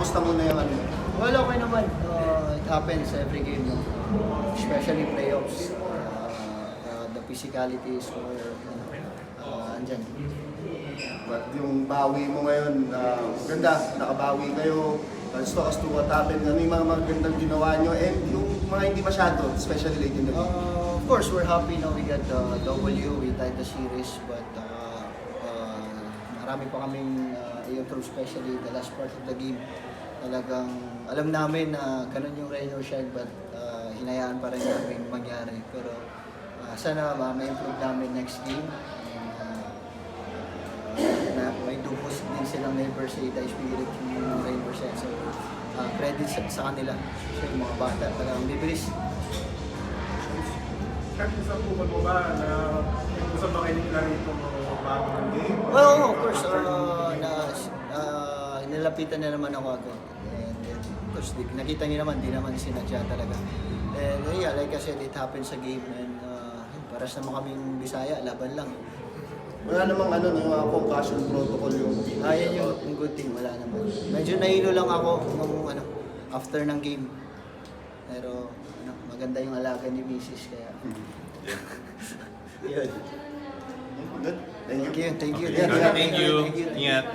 Kamusta muna yung ano? Well, okay naman. It happens every game, no? Especially playoffs. The physicality is more, andyan. But yung bawi mo ngayon, ganda, nakabawi kayo. Let's talk as to what happened. Ano yung mga magandang ginawa nyo? And yung mga hindi masyado, especially late in the game. Of course, we're happy now we got the W, we tied the series, but marami pa kaming i-improve, especially the last part of the game. Talagang alam namin na ganun yung rain or shine, but hinayaan pa rin namin mangyari. Pero sana ma-improve namin next game. May dubos din silang neighbor sa Itay Spirit yung rain or shine. So credit sa kanila. So yung mga bata talagang bibilis. Kahit isang bukod mo ba na gusto ba kayo nila rito bago ng game? Well, of course, nilapitan na naman ako agad. And of course, nakita niyo naman, di naman sinadya talaga. And yeah, like I said, it happened sa game. And paras naman kaming Bisaya, laban lang. Wala namang ano, yung mga concussion protocol yung... Yan yung good thing, wala naman. Medyo nahilo lang ako nung after ng game. Pero maganda yung alaga ni Mrs. Kaya... Yun. Good. Thank you. Thank you. Okay. Thank you. Ingat.